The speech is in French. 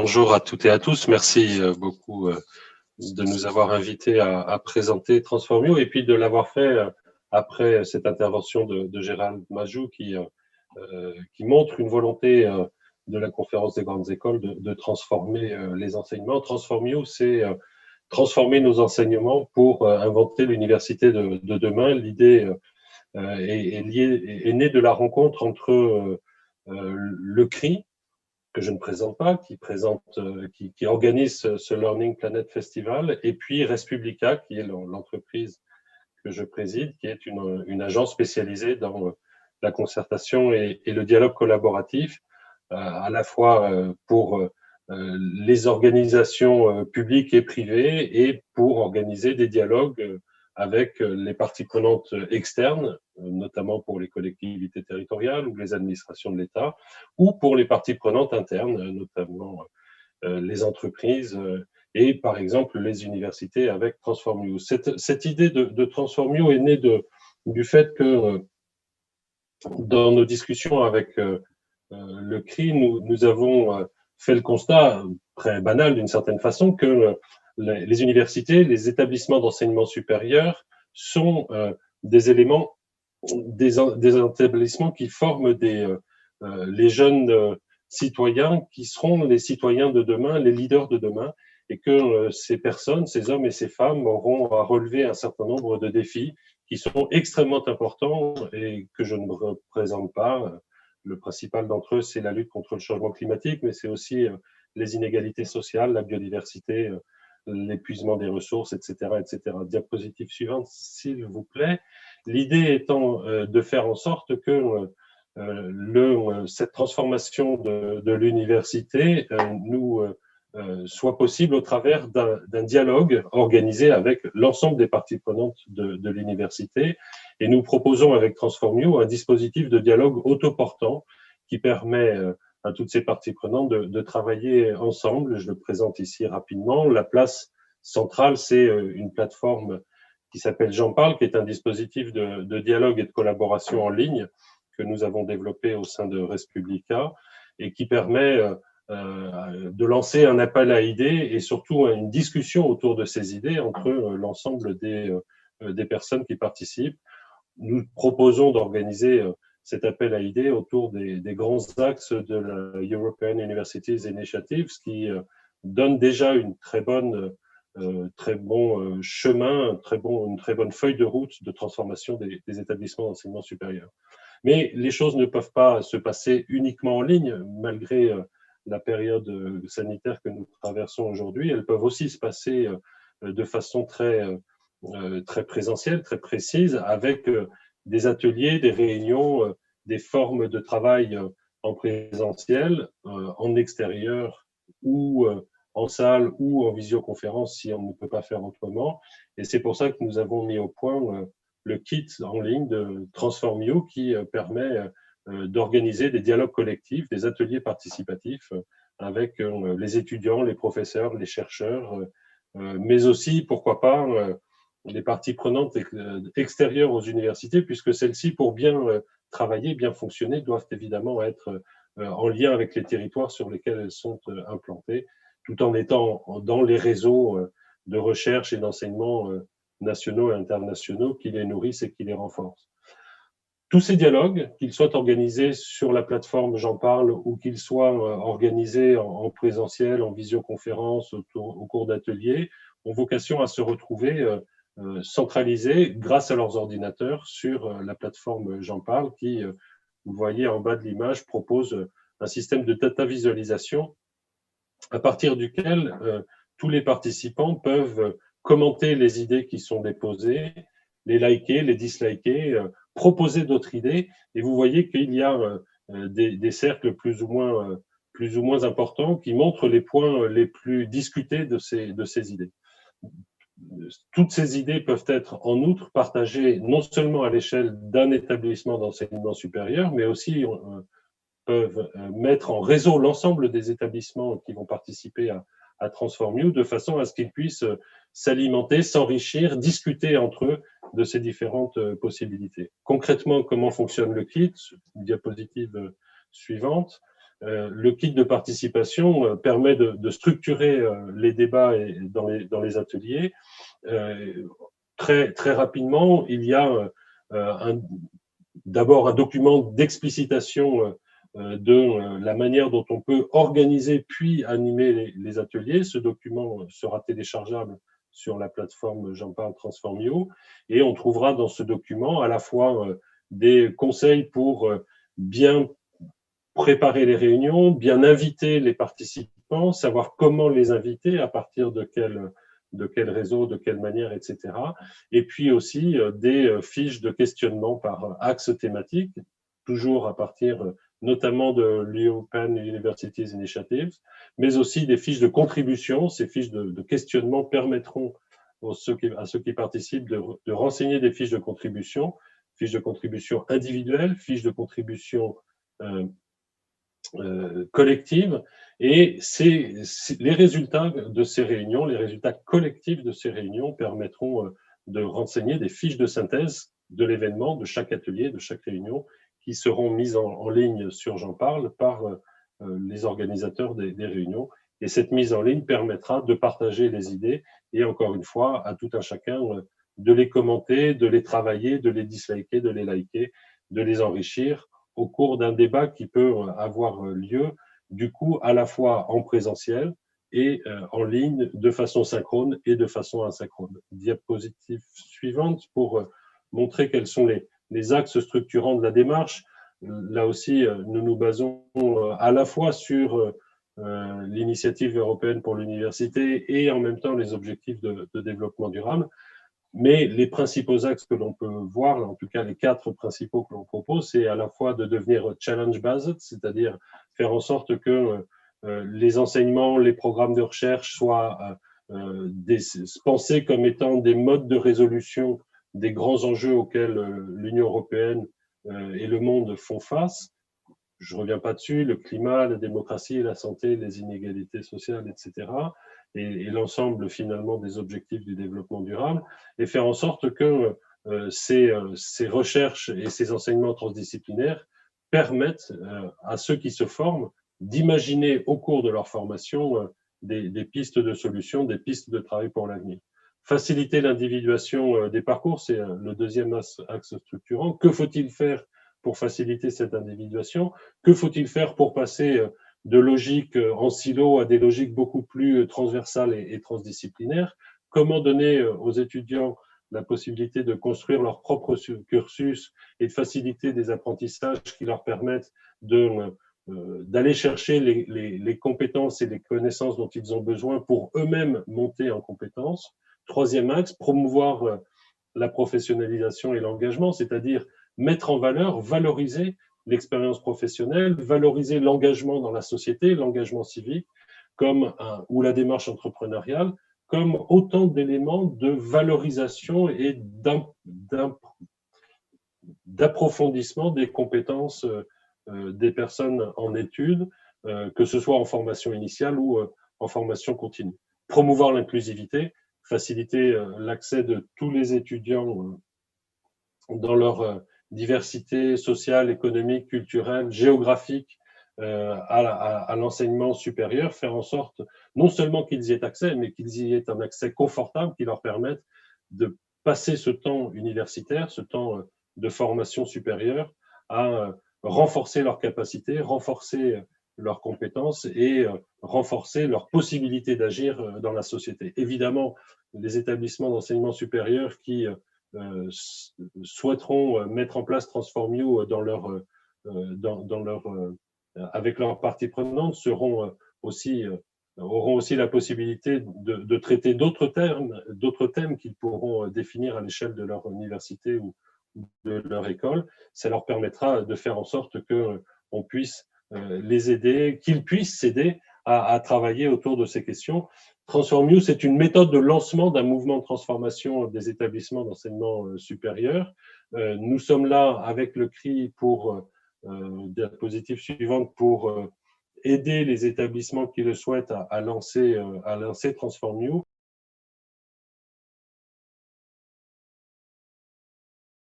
Bonjour à toutes et à tous. Merci beaucoup de nous avoir invités à présenter Transformio et puis de l'avoir fait après cette intervention de Gérald Majou qui montre une volonté de la conférence des grandes écoles de transformer les enseignements. Transformio, c'est transformer nos enseignements pour inventer l'université de demain. L'idée est née de la rencontre entre le CRI, que je ne présente pas, qui organise ce Learning Planet Festival, et puis Respublica, qui est l'entreprise que je préside, qui est une agence spécialisée dans la concertation et le dialogue collaboratif, à la fois pour les organisations publiques et privées et pour organiser des dialogues avec les parties prenantes externes, notamment pour les collectivités territoriales ou les administrations de l'État, ou pour les parties prenantes internes, notamment les entreprises et par exemple les universités avec Transformio. Cette idée de Transformio est née du fait que dans nos discussions avec le CRI, nous avons fait le constat, très banal d'une certaine façon, que les universités, les établissements d'enseignement supérieur sont des éléments, des établissements qui forment les jeunes citoyens qui seront les citoyens de demain, les leaders de demain, et que ces personnes, ces hommes et ces femmes auront à relever un certain nombre de défis qui sont extrêmement importants et que je ne représente pas. Le principal d'entre eux, c'est la lutte contre le changement climatique, mais c'est aussi les inégalités sociales, la biodiversité, l'épuisement des ressources, etc., etc. Diapositive suivante, s'il vous plaît. L'idée étant de faire en sorte que cette transformation de l'université soit possible au travers d'un dialogue organisé avec l'ensemble des parties prenantes de l'université. Et nous proposons avec Transformio un dispositif de dialogue autoportant qui permet à toutes ces parties prenantes de travailler ensemble. Je le présente ici rapidement. La place centrale, c'est une plateforme qui s'appelle J'en parle, qui est un dispositif de dialogue et de collaboration en ligne que nous avons développé au sein de Respublica et qui permet de lancer un appel à idées et surtout une discussion autour de ces idées entre l'ensemble des personnes qui participent. Nous proposons d'organiser cet appel à idées autour des grands axes de la European Universities Initiative, ce qui donne déjà une très bon chemin, une très bonne feuille de route de transformation des établissements d'enseignement supérieur. Mais les choses ne peuvent pas se passer uniquement en ligne, malgré la période sanitaire que nous traversons aujourd'hui. Elles peuvent aussi se passer de façon très présentielle, très précise, avec des ateliers, des réunions, des formes de travail en présentiel, en extérieur ou en salle ou en visioconférence si on ne peut pas faire autrement. Et c'est pour ça que nous avons mis au point le kit en ligne de Transformio qui permet d'organiser des dialogues collectifs, des ateliers participatifs avec les étudiants, les professeurs, les chercheurs, mais aussi, pourquoi pas, les parties prenantes extérieures aux universités, puisque celles-ci, pour bien travailler, bien fonctionner, doivent évidemment être en lien avec les territoires sur lesquels elles sont implantées, tout en étant dans les réseaux de recherche et d'enseignement nationaux et internationaux qui les nourrissent et qui les renforcent. Tous ces dialogues, qu'ils soient organisés sur la plateforme J'en parle ou qu'ils soient organisés en présentiel, en visioconférence, au cours d'ateliers, ont vocation à se retrouver centralisés grâce à leurs ordinateurs sur la plateforme J'en parle qui, vous voyez en bas de l'image, propose un système de data visualisation à partir duquel tous les participants peuvent commenter les idées qui sont déposées, les liker, les disliker, proposer d'autres idées. Et vous voyez qu'il y a des cercles plus ou moins importants qui montrent les points les plus discutés de ces idées. Toutes ces idées peuvent être en outre partagées non seulement à l'échelle d'un établissement d'enseignement supérieur, mais aussi peuvent mettre en réseau l'ensemble des établissements qui vont participer à Transformio de façon à ce qu'ils puissent s'alimenter, s'enrichir, discuter entre eux de ces différentes possibilités. Concrètement, comment fonctionne le kit? Diapositive suivante. le kit de participation permet de structurer les débats dans les ateliers. Très, très rapidement, il y a d'abord un document d'explicitation de la manière dont on peut organiser puis animer les ateliers. Ce document sera téléchargeable sur la plateforme J'en parle Transformio, et on trouvera dans ce document à la fois des conseils pour bien préparer les réunions, bien inviter les participants, savoir comment les inviter, à partir de quel réseau, de quelle manière, etc. Et puis aussi des fiches de questionnement par axe thématique, toujours à partir notamment de l'European Universities Initiatives, mais aussi des fiches de contribution. Ces fiches de questionnement permettront à ceux qui participent de renseigner des fiches de contribution individuelles, fiches de contribution collective, et les résultats de ces réunions, les résultats collectifs de ces réunions permettront de renseigner des fiches de synthèse de l'événement, de chaque atelier, de chaque réunion, qui seront mises en ligne sur J'en parle par les organisateurs des réunions. Et cette mise en ligne permettra de partager les idées et, encore une fois, à tout un chacun de les commenter, de les travailler, de les disliker, de les liker, de les enrichir au cours d'un débat qui peut avoir lieu, du coup, à la fois en présentiel et en ligne, de façon synchrone et de façon asynchrone. Diapositive suivante pour montrer quels sont les axes structurants de la démarche. Là aussi, nous nous basons à la fois sur l'initiative européenne pour l'université et en même temps les objectifs de développement durable. Mais les principaux axes que l'on peut voir, en tout cas les 4 principaux que l'on propose, c'est à la fois de devenir challenge-based, c'est-à-dire faire en sorte que les enseignements, les programmes de recherche soient pensés comme étant des modes de résolution des grands enjeux auxquels l'Union européenne et le monde font face. Je ne reviens pas dessus, le climat, la démocratie, la santé, les inégalités sociales, etc. Et l'ensemble finalement des objectifs du développement durable, et faire en sorte que ces recherches et ces enseignements transdisciplinaires permettent à ceux qui se forment d'imaginer au cours de leur formation des pistes de solutions, des pistes de travail pour l'avenir. Faciliter l'individuation des parcours, c'est le deuxième axe structurant. Que faut-il faire pour faciliter cette individuation? Que faut-il faire pour passer de logiques en silo à des logiques beaucoup plus transversales et transdisciplinaires? Comment donner aux étudiants la possibilité de construire leur propre cursus et de faciliter des apprentissages qui leur permettent d'aller chercher les compétences et les connaissances dont ils ont besoin pour eux-mêmes monter en compétences? Troisième axe, promouvoir la professionnalisation et l'engagement, c'est-à-dire mettre en valeur, valoriser l'expérience professionnelle, valoriser l'engagement dans la société, l'engagement civique, ou la démarche entrepreneuriale, comme autant d'éléments de valorisation et d'approfondissement des compétences des personnes en études, que ce soit en formation initiale ou en formation continue. Promouvoir l'inclusivité, faciliter l'accès de tous les étudiants dans leur diversité sociale, économique, culturelle, géographique, à l'enseignement supérieur, faire en sorte non seulement qu'ils y aient accès, mais qu'ils y aient un accès confortable qui leur permette de passer ce temps universitaire, ce temps de formation supérieure, à renforcer leurs capacités, renforcer leurs compétences et renforcer leurs possibilités d'agir dans la société. Évidemment, les établissements d'enseignement supérieur qui souhaiteront mettre en place Transformio avec leurs parties prenantes auront aussi la possibilité de traiter d'autres thèmes qu'ils pourront définir à l'échelle de leur université ou de leur école. Ça leur permettra de faire en sorte qu'on puisse les aider, qu'ils puissent s'aider à travailler autour de ces questions. Transformio, c'est une méthode de lancement d'un mouvement de transformation des établissements d'enseignement supérieur. Nous sommes là avec le CRI pour diapositive suivante pour aider les établissements qui le souhaitent à lancer Transformio.